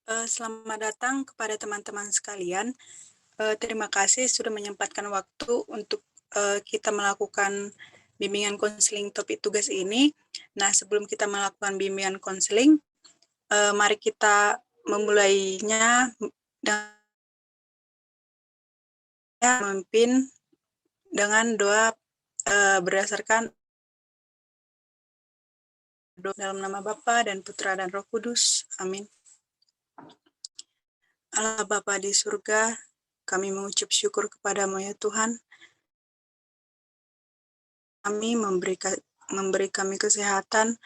Selamat datang kepada teman-teman sekalian. Terima kasih sudah menyempatkan waktu untuk kita melakukan bimbingan konseling topik tugas ini. Nah, sebelum kita melakukan bimbingan konseling, mari kita memulainya dengan memimpin dengan doa berdasarkan doa dalam nama Bapa dan Putra dan Roh Kudus. Amin. Allah Bapa di surga, kami mengucap syukur kepadamu ya Tuhan. Kami memberi kami kesehatan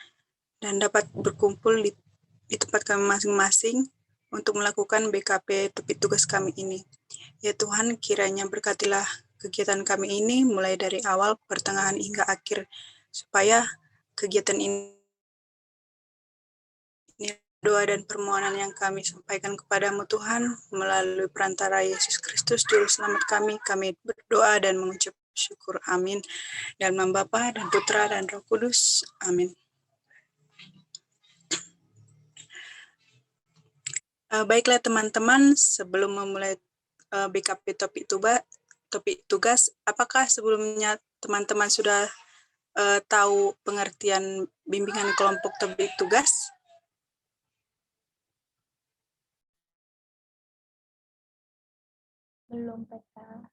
dan dapat berkumpul di tempat kami masing-masing untuk melakukan BKP topik tugas kami ini. Ya Tuhan, kiranya berkatilah kegiatan kami ini mulai dari awal, pertengahan hingga akhir, supaya kegiatan ini doa dan permohonan yang kami sampaikan kepadamu Tuhan melalui perantara Yesus Kristus Juru Selamat kami berdoa dan mengucap syukur. Amin. Dalam nama Bapa dan Putra dan Roh Kudus. Amin. Baiklah teman-teman, sebelum memulai BKP topik tugas, apakah sebelumnya teman-teman sudah tahu pengertian bimbingan kelompok topik tugas? Belum, Peta.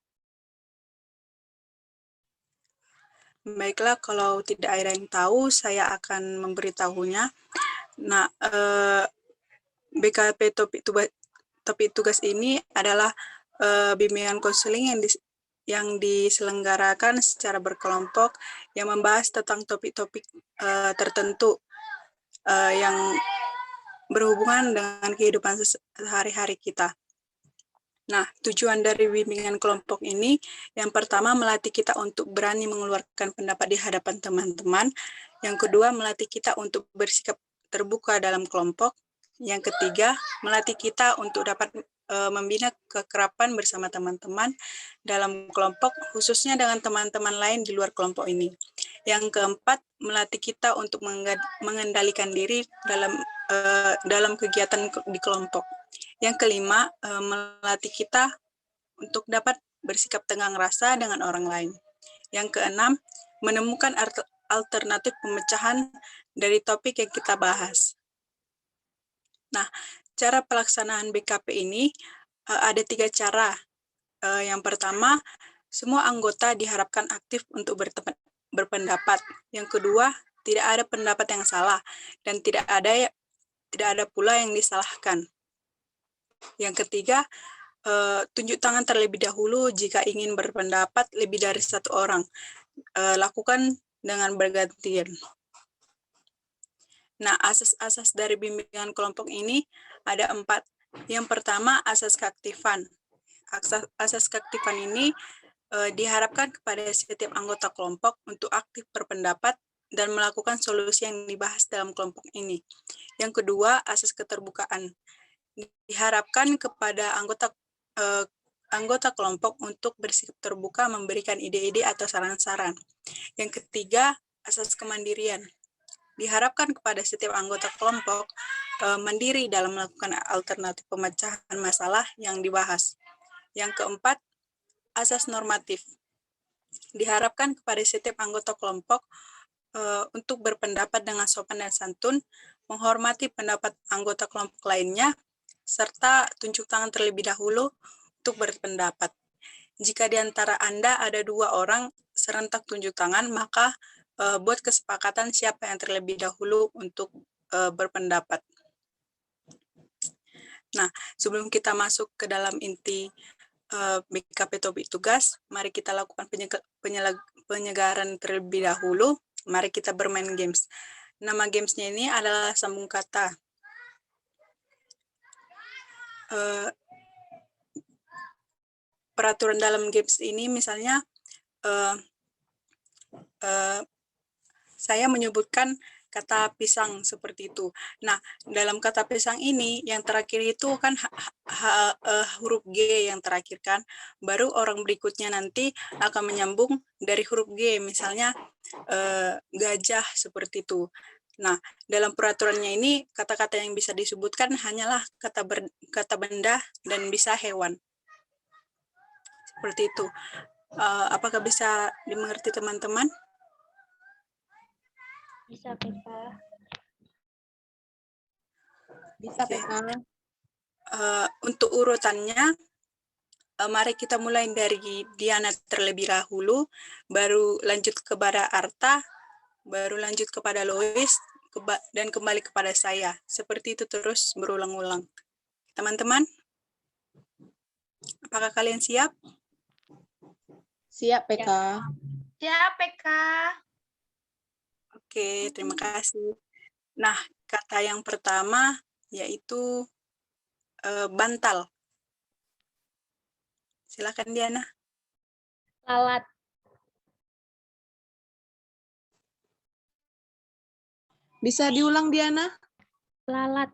Baiklah, kalau tidak ada yang tahu, saya akan memberitahunya. Nah, BKP topik tugas ini adalah bimbingan konseling yang diselenggarakan secara berkelompok yang membahas tentang topik-topik tertentu yang berhubungan dengan kehidupan sehari-hari kita. Nah, tujuan dari bimbingan kelompok ini, yang pertama melatih kita untuk berani mengeluarkan pendapat di hadapan teman-teman. Yang kedua, melatih kita untuk bersikap terbuka dalam kelompok. Yang ketiga, melatih kita untuk dapat membina kekerapan bersama teman-teman dalam kelompok, khususnya dengan teman-teman lain di luar kelompok ini. Yang keempat, melatih kita untuk mengendalikan diri dalam kegiatan di kelompok. Yang kelima, melatih kita untuk dapat bersikap tenggang rasa dengan orang lain. Yang keenam, menemukan alternatif pemecahan dari topik yang kita bahas. Nah, cara pelaksanaan BKP ini ada 3 cara. Yang pertama, semua anggota diharapkan aktif untuk berpendapat. Yang kedua, tidak ada pendapat yang salah dan tidak ada pula yang disalahkan. Yang ketiga, tunjuk tangan terlebih dahulu jika ingin berpendapat lebih dari satu orang. Lakukan dengan bergantian. Nah, asas-asas dari bimbingan kelompok ini ada 4. Yang pertama, asas keaktifan. Asas keaktifan ini diharapkan kepada setiap anggota kelompok untuk aktif berpendapat dan melakukan solusi yang dibahas dalam kelompok ini. Yang kedua, asas keterbukaan. Diharapkan kepada anggota kelompok untuk bersikap terbuka memberikan ide-ide atau saran-saran. Yang ketiga, asas kemandirian. Diharapkan kepada setiap anggota kelompok mandiri dalam melakukan alternatif pemecahan masalah yang dibahas. Yang keempat, asas normatif. Diharapkan kepada setiap anggota kelompok untuk berpendapat dengan sopan dan santun, menghormati pendapat anggota kelompok lainnya, serta tunjuk tangan terlebih dahulu untuk berpendapat. Jika di antara Anda ada 2 orang serentak tunjuk tangan, maka buat kesepakatan siapa yang terlebih dahulu untuk berpendapat. Nah, sebelum kita masuk ke dalam inti BKP topik tugas, mari kita lakukan penyegaran terlebih dahulu. Mari kita bermain games. Nama gamesnya ini adalah sambung kata. Peraturan dalam games ini misalnya saya menyebutkan kata pisang seperti itu. Nah, dalam kata pisang ini yang terakhir itu kan huruf G yang terakhir kan. Baru orang berikutnya nanti akan menyambung dari huruf G, misalnya gajah seperti itu. Nah, dalam peraturannya ini kata-kata yang bisa disebutkan hanyalah kata benda dan bisa hewan. Seperti itu. Apakah bisa dimengerti teman-teman? Bisa, PK. Bisa, PK. Untuk urutannya, mari kita mulai dari Diana terlebih dahulu, baru lanjut kepada Arta, baru lanjut kepada Lois, dan kembali kepada saya. Seperti itu terus berulang-ulang. Teman-teman, apakah kalian siap? Siap, PK. Siap, PK. Oke, terima kasih. Nah, kata yang pertama yaitu bantal. Silakan Diana. Lalat. Bisa diulang, Diana? Lalat.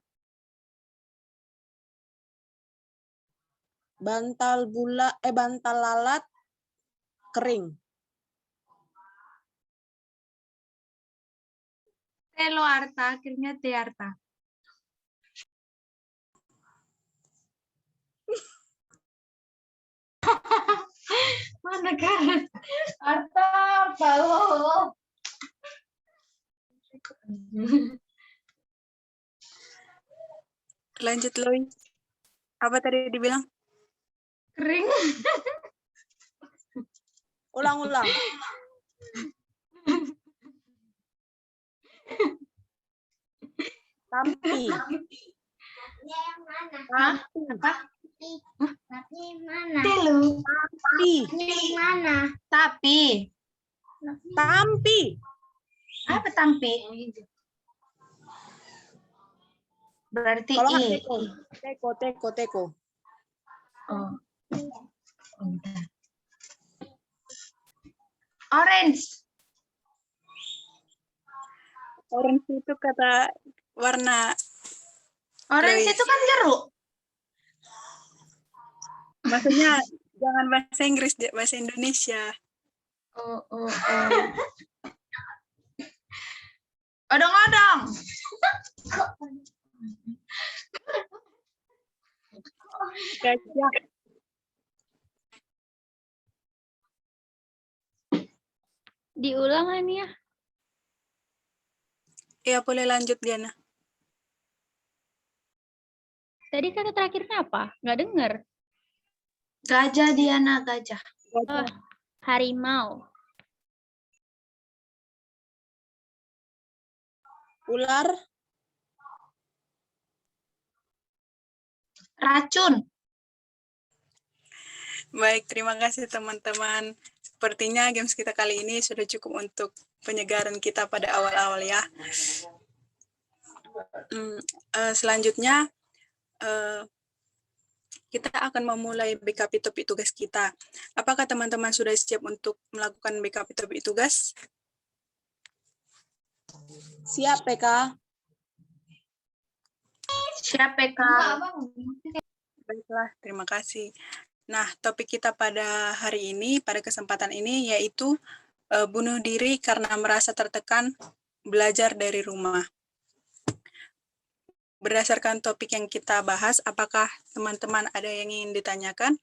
Bantal lalat kering. Telo Arta, akhirnya T Arta. Mana kan? Arta, kalau. Lanjut Lois. Apa tadi dibilang? Kering. Ulang-ulang. Tampi. Hah? Apa? Tapi mana? Telu. Tampi. Mana? Tapi. Tampi. Apa tampi? Berarti Kalau I. nggak teko. Oh. Bentar. Orange. Orange itu kata warna. Orange Lois. itu kan jeruk. Maksudnya jangan bahasa Inggris, bahasa Indonesia. Oh. Odong-odong. Gajah. Diulang Ania. Ya, boleh lanjut Diana. Tadi kata terakhirnya apa? Nggak dengar. Gajah Diana, gajah. Gajah. Harimau. Ular. Racun. Baik, terima kasih teman-teman. Sepertinya games kita kali ini sudah cukup untuk penyegaran kita pada awal-awal ya. Selanjutnya, kita akan memulai BKP topik tugas kita. Apakah teman-teman sudah siap untuk melakukan BKP topik tugas? Siap, PK. Siap, PK. Baiklah, terima kasih. Nah, topik kita pada hari ini, pada kesempatan ini, yaitu bunuh diri karena merasa tertekan, belajar dari rumah. Berdasarkan topik yang kita bahas, apakah teman-teman ada yang ingin ditanyakan?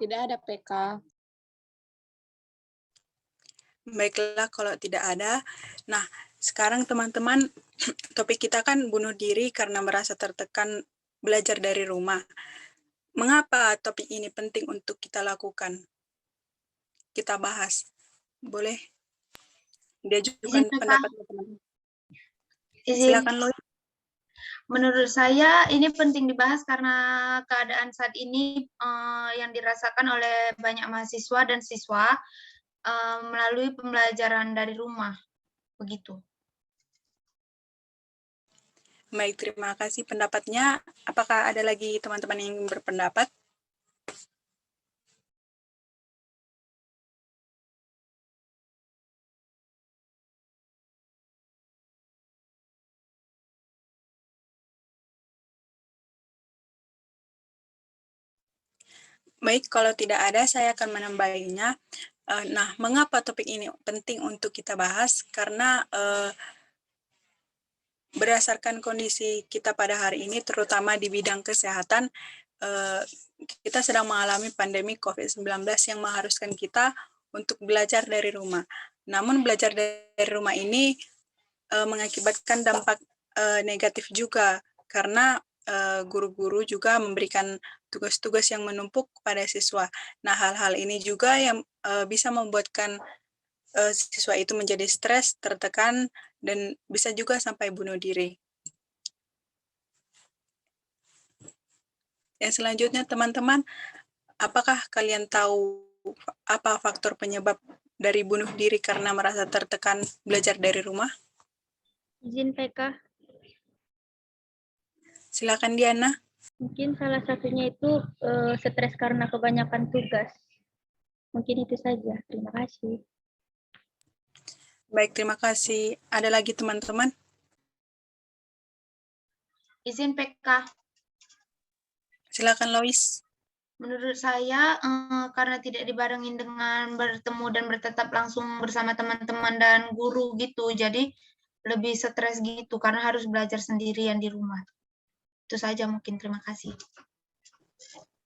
Tidak ada, PK. Baiklah, kalau tidak ada. Nah, sekarang teman-teman, topik kita kan bunuh diri karena merasa tertekan, belajar dari rumah. Mengapa topik ini penting untuk kita lakukan? Kita bahas. Boleh diajukan pendapat teman-teman. Silakan Lois. Menurut saya ini penting dibahas karena keadaan saat ini yang dirasakan oleh banyak mahasiswa dan siswa melalui pembelajaran dari rumah. Begitu. Baik, terima kasih pendapatnya. Apakah ada lagi teman-teman yang berpendapat? Baik, kalau tidak ada, saya akan menambahinya. Nah, mengapa topik ini penting untuk kita bahas? Karena berdasarkan kondisi kita pada hari ini, terutama di bidang kesehatan, kita sedang mengalami pandemi COVID-19 yang mengharuskan kita untuk belajar dari rumah. Namun belajar dari rumah ini mengakibatkan dampak negatif juga, karena guru-guru juga memberikan tugas-tugas yang menumpuk pada siswa. Nah, hal-hal ini juga yang bisa membuatkan siswa itu menjadi stres, tertekan, dan bisa juga sampai bunuh diri. Yang selanjutnya, teman-teman, apakah kalian tahu apa faktor penyebab dari bunuh diri karena merasa tertekan belajar dari rumah? Izin PK, Silakan Diana. mungkin salah satunya itu stres karena kebanyakan tugas. Mungkin itu saja. Terima kasih. Baik, terima kasih. Ada lagi teman-teman? Izin PK. Silakan Lois. Menurut saya, karena tidak dibarengin dengan bertemu dan bertetap langsung bersama teman-teman dan guru gitu, jadi lebih stres gitu karena harus belajar sendirian di rumah. Itu saja mungkin, terima kasih.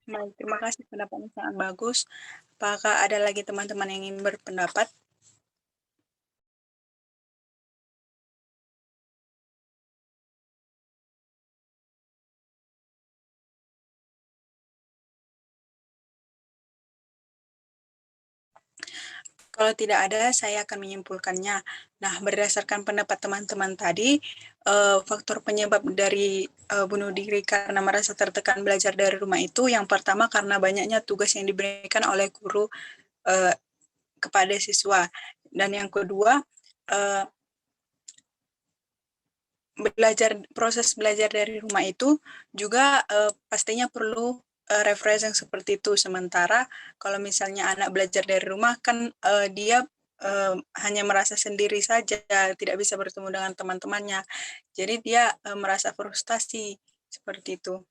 Baik, terima kasih, pendapatnya sangat bagus. Apakah ada lagi teman-teman yang ingin berpendapat? Kalau tidak ada, saya akan menyimpulkannya. Nah, berdasarkan pendapat teman-teman tadi, faktor penyebab dari bunuh diri karena merasa tertekan belajar dari rumah itu, yang pertama karena banyaknya tugas yang diberikan oleh guru kepada siswa. Dan yang kedua, proses belajar dari rumah itu juga pastinya perlu refreshing seperti itu. Sementara kalau misalnya anak belajar dari rumah kan dia hanya merasa sendiri saja, tidak bisa bertemu dengan teman-temannya. Jadi dia merasa frustasi seperti itu.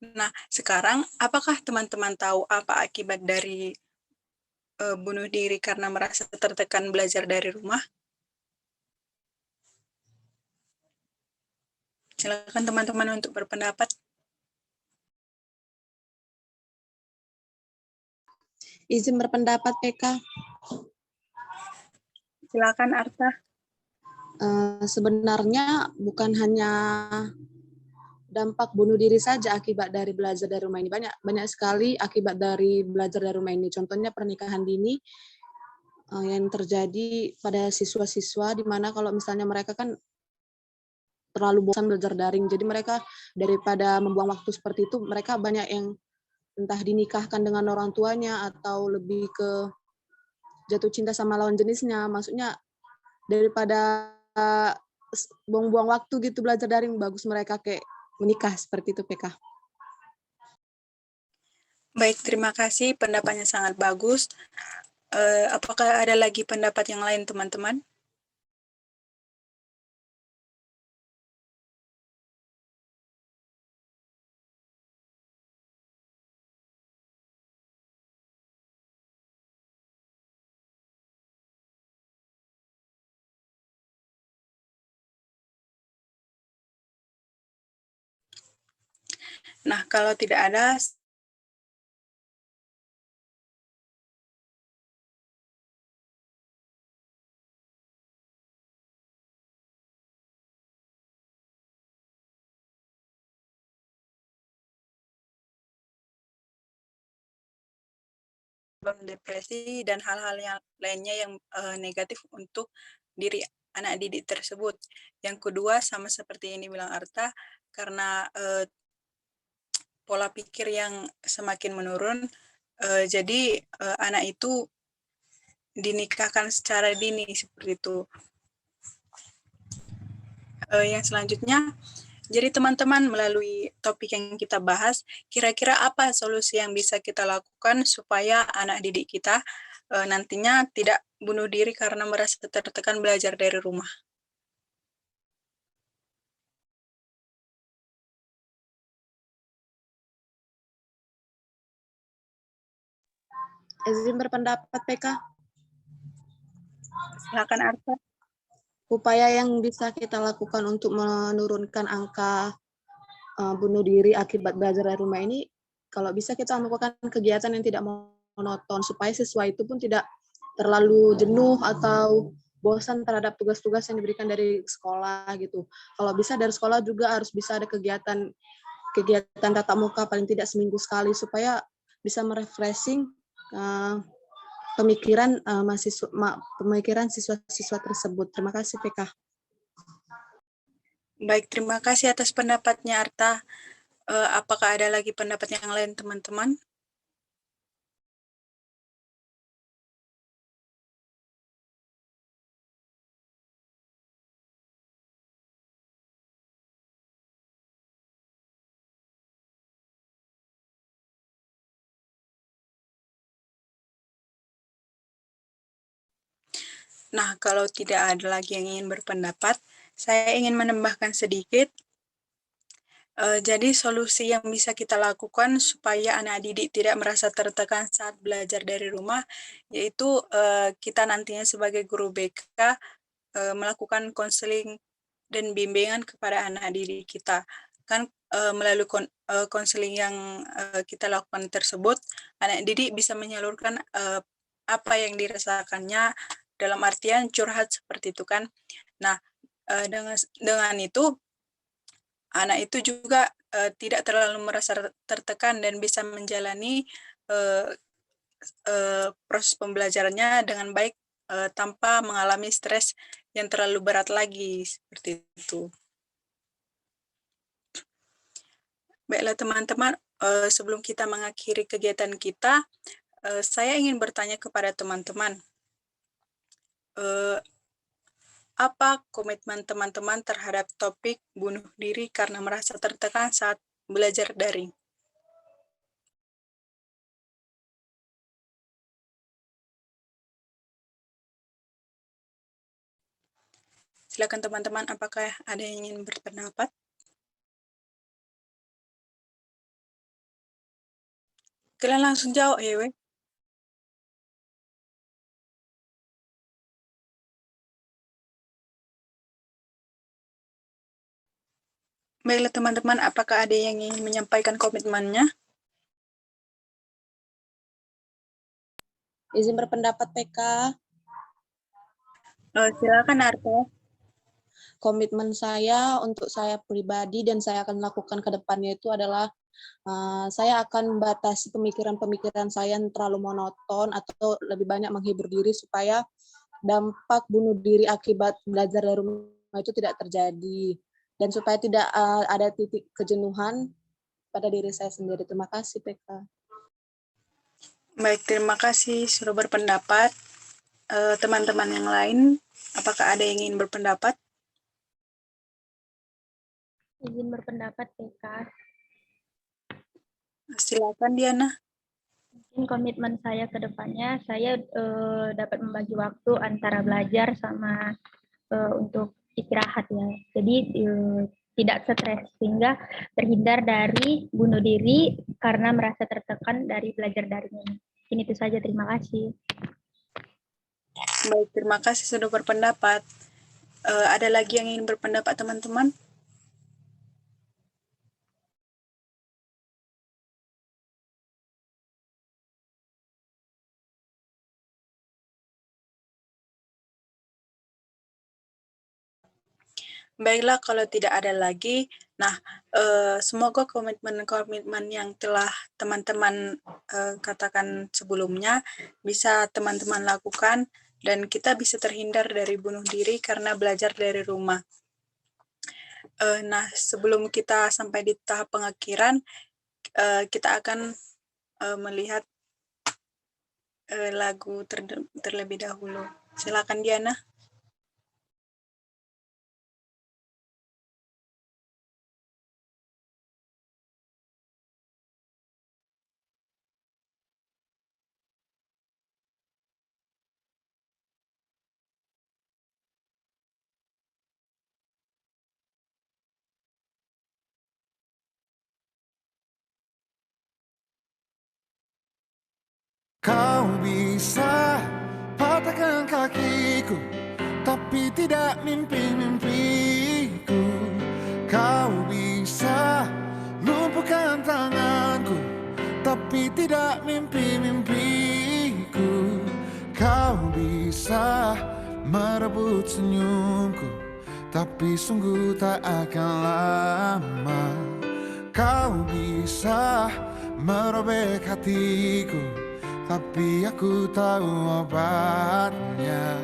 Nah, sekarang apakah teman-teman tahu apa akibat dari bunuh diri karena merasa tertekan belajar dari rumah? Silakan teman-teman untuk berpendapat. Izin berpendapat PK. Silakan Arta. Sebenarnya bukan hanya dampak bunuh diri saja akibat dari belajar dari rumah ini. Banyak sekali akibat dari belajar dari rumah ini. Contohnya pernikahan dini yang terjadi pada siswa-siswa, di mana kalau misalnya mereka kan terlalu bosan belajar daring, jadi mereka daripada membuang waktu seperti itu, mereka banyak yang entah dinikahkan dengan orang tuanya atau lebih ke jatuh cinta sama lawan jenisnya. Maksudnya daripada buang-buang waktu gitu belajar daring, bagus mereka kayak menikah seperti itu PK. Baik, terima kasih. Pendapatnya sangat bagus. Apakah ada lagi pendapat yang lain, teman-teman? Nah, kalau tidak ada, depresi dan hal-hal yang lainnya yang negatif untuk diri anak didik tersebut. Yang kedua, sama seperti yang dibilang Arta, karena pola pikir yang semakin menurun, jadi anak itu dinikahkan secara dini seperti itu. Yang selanjutnya, jadi teman-teman melalui topik yang kita bahas, kira-kira apa solusi yang bisa kita lakukan supaya anak didik kita nantinya tidak bunuh diri karena merasa tertekan belajar dari rumah? Izin berpendapat PK. Silakan Arta. Upaya yang bisa kita lakukan untuk menurunkan angka bunuh diri akibat belajar dari rumah ini, kalau bisa kita melakukan kegiatan yang tidak monoton, supaya siswa itu pun tidak terlalu jenuh atau bosan terhadap tugas-tugas yang diberikan dari sekolah gitu. Kalau bisa dari sekolah juga harus bisa ada kegiatan tatap muka paling tidak seminggu sekali, supaya bisa merefreshing pemikiran siswa-siswa tersebut. Terima kasih PK. Baik, terima kasih atas pendapatnya Arta. Apakah ada lagi pendapat yang lain teman-teman? Nah, kalau tidak ada lagi yang ingin berpendapat, saya ingin menambahkan sedikit. Jadi solusi yang bisa kita lakukan supaya anak didik tidak merasa tertekan saat belajar dari rumah, yaitu kita nantinya sebagai guru BK melakukan konseling dan bimbingan kepada anak didik kita. Kan melalui konseling yang kita lakukan tersebut, anak didik bisa menyalurkan apa yang dirasakannya, dalam artian curhat seperti itu kan. Nah, dengan itu anak itu juga tidak terlalu merasa tertekan dan bisa menjalani proses pembelajarannya dengan baik tanpa mengalami stres yang terlalu berat lagi seperti itu. Baiklah teman-teman, sebelum kita mengakhiri kegiatan kita, saya ingin bertanya kepada teman-teman, apa komitmen teman-teman terhadap topik bunuh diri karena merasa tertekan saat belajar daring? Silakan teman-teman, apakah ada yang ingin berpendapat? Kalian langsung jawab ya, we. Baiklah teman-teman, apakah ada yang ingin menyampaikan komitmennya? Izin berpendapat PK. Silakan Arta. Komitmen saya untuk saya pribadi dan saya akan lakukan ke depannya itu adalah saya akan membatasi pemikiran-pemikiran saya yang terlalu monoton atau lebih banyak menghibur diri supaya dampak bunuh diri akibat belajar dari rumah itu tidak terjadi dan supaya tidak ada titik kejenuhan pada diri saya sendiri. Terima kasih PK. Baik, terima kasih sudah berpendapat. Teman-teman yang lain, apakah ada yang ingin berpendapat? Izin berpendapat PK. Silakan Diana. Mungkin komitmen saya ke depannya, saya dapat membagi waktu antara belajar sama untuk istirahat ya. Jadi tidak stres sehingga terhindar dari bunuh diri karena merasa tertekan dari belajar daring ini. Ini itu saja, terima kasih. Baik, terima kasih sudah berpendapat. Ada lagi yang ingin berpendapat teman-teman? Baiklah, kalau tidak ada lagi, nah semoga komitmen-komitmen yang telah teman-teman katakan sebelumnya bisa teman-teman lakukan dan kita bisa terhindar dari bunuh diri karena belajar dari rumah. Nah, sebelum kita sampai di tahap pengakhiran, kita akan melihat lagu terlebih dahulu. Silakan Diana. Kau bisa patahkan kakiku, tapi tidak mimpi-mimpiku. Kau bisa lumpuhkan tanganku, tapi tidak mimpi-mimpiku. Kau bisa merebut senyumku, tapi sungguh tak akan lama. Kau bisa merobek hatiku, tapi aku tahu obatnya.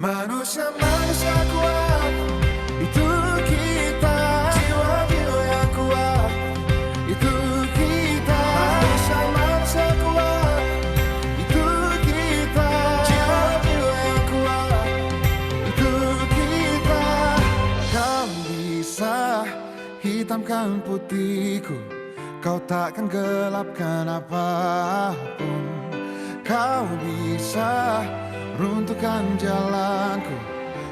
Manusia-manusia kuat, itu kita. Jiwa-jiwa yang kuat, itu kita. Manusia-manusia kuat, itu kita. Jiwa-jiwa yang kuat, itu kita. Kau bisa hitamkan putihku, kau takkan gelapkan apapun. Kau bisa runtuhkan jalanku,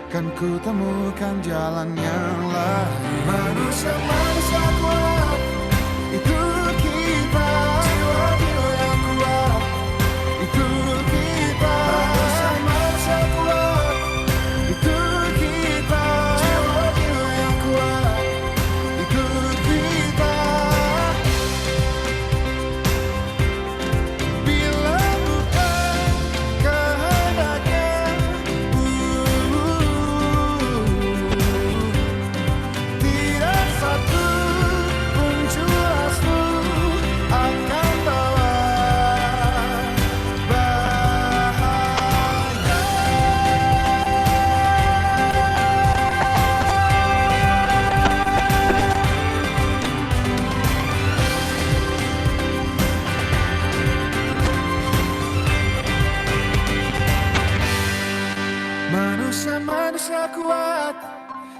kan ku temukan jalan yang lain. Manusia-manusia kuat, itu kita. Jiwa-jiwa yang kuat, itu kita. Manusia-manusia kuat, itu kita. Jiwa-jiwa yang kuat, itu kita. Bila bukan kehendaknya, tidak satu pun jelasmu akan bawa bahaya. Manusia-manusia kuat,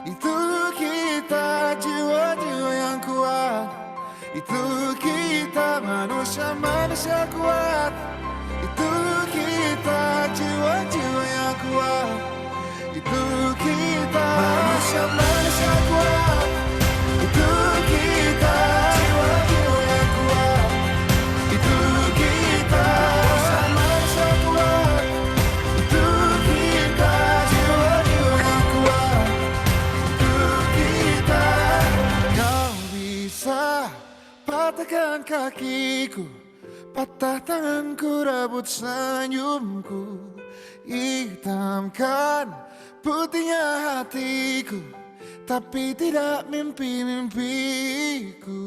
itu kita. Jiwa-jiwa yang kuat, itu kita. Manusia-manusia kuat, itu kita. Jiwa-jiwa yang kuat, itu kita. Manusia-manusia kuat, itu kita. Jiwa-jiwa yang kuat, itu kita. Manusia-manusia kuat, itu kita. Jiwa-jiwa yang kuat, itu kita. Kau bisa patahkan kakiku, patah tanganku, rebut senyumku, hitamkan putihnya hatiku, tapi tidak mimpi-mimpiku.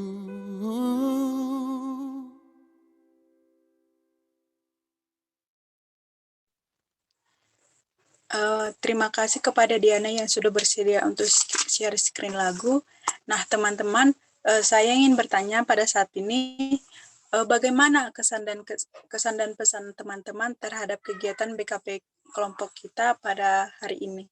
Terima kasih kepada Diana yang sudah bersedia untuk share screen lagu. Nah, teman-teman, saya ingin bertanya pada saat ini, bagaimana kesan dan pesan teman-teman terhadap kegiatan BKP kelompok kita pada hari ini?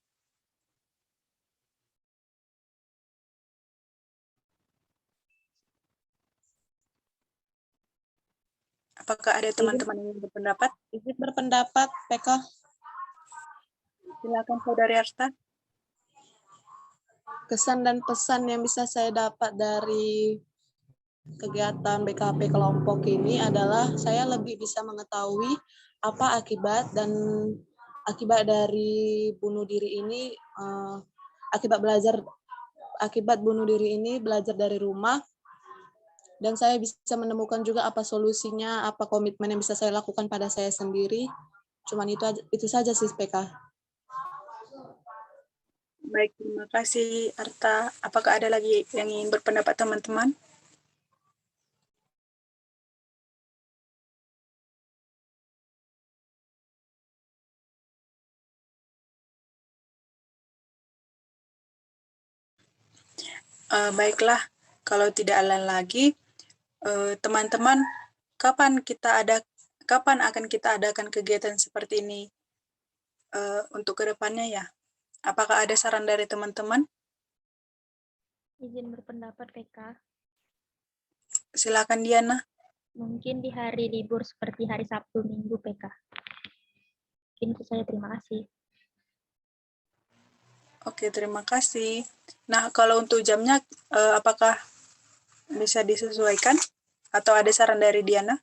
Apakah ada teman-teman yang berpendapat? Izin berpendapat, PK. Silakan Saudari Arta. Kesan dan pesan yang bisa saya dapat dari kegiatan BKP kelompok ini adalah saya lebih bisa mengetahui apa akibat dari bunuh diri ini, akibat bunuh diri ini belajar dari rumah, dan saya bisa menemukan juga apa solusinya, apa komitmen yang bisa saya lakukan pada saya sendiri. Cuman itu saja sih, PK. Baik, terima kasih Arta. Apakah ada lagi yang ingin berpendapat teman-teman? Baiklah, kalau tidak ada lagi, teman-teman, kapan akan kita adakan kegiatan seperti ini untuk kedepannya ya? Apakah ada saran dari teman-teman? Izin berpendapat, PK. Silakan Diana. Mungkin di hari libur seperti hari Sabtu, Minggu, PK. Mungkin itu saya, terima kasih. Oke, terima kasih. Nah, kalau untuk jamnya, apakah bisa disesuaikan? Atau ada saran dari Diana?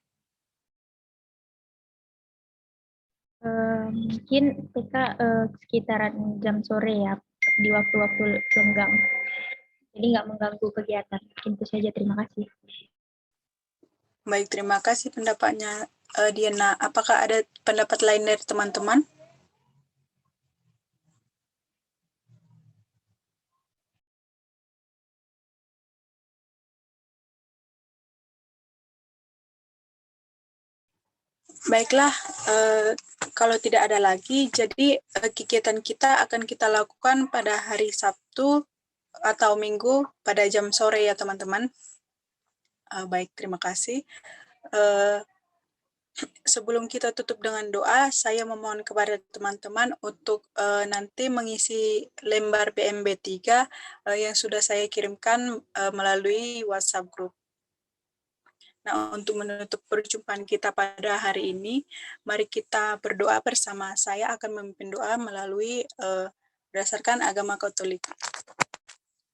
mungkin TK sekitaran jam sore ya, di waktu-waktu lenggang. Jadi nggak mengganggu kegiatan. Itu saja, terima kasih. Baik, terima kasih pendapatnya Diana. Apakah ada pendapat lain dari teman-teman? Baiklah, kalau tidak ada lagi, jadi kegiatan kita akan kita lakukan pada hari Sabtu atau Minggu pada jam sore ya teman-teman. Baik, terima kasih. Sebelum kita tutup dengan doa, saya memohon kepada teman-teman untuk nanti mengisi lembar PMB 3 yang sudah saya kirimkan melalui WhatsApp group. Nah, untuk menutup perjumpaan kita pada hari ini, mari kita berdoa bersama. Saya akan memimpin doa melalui berdasarkan agama Katolik.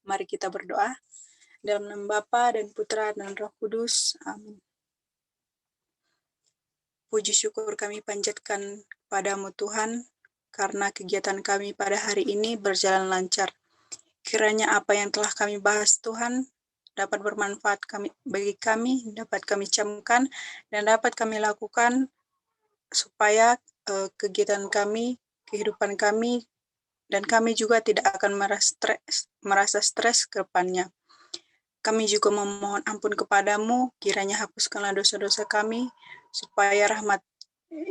Mari kita berdoa. Dalam nama Bapa dan Putra dan Roh Kudus. Amin. Puji syukur kami panjatkan kepadamu Tuhan, karena kegiatan kami pada hari ini berjalan lancar. Kiranya apa yang telah kami bahas Tuhan, dapat bermanfaat bagi kami, dapat kami camkan, dan dapat kami lakukan supaya kegiatan kami, kehidupan kami, dan kami juga tidak akan merasa stres ke depannya. Kami juga memohon ampun kepadamu, kiranya hapuskanlah dosa-dosa kami, supaya rahmat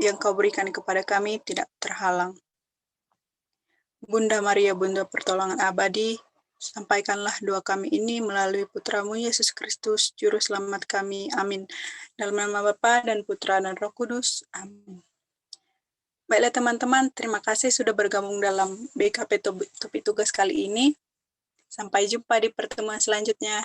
yang kau berikan kepada kami tidak terhalang. Bunda Maria, Bunda pertolongan abadi, sampaikanlah doa kami ini melalui Putramu Yesus Kristus, Juru Selamat kami. Amin. Dalam nama Bapa dan Putra dan Roh Kudus. Amin. Baiklah teman-teman, terima kasih sudah bergabung dalam BKP Topik Tugas kali ini. Sampai jumpa di pertemuan selanjutnya.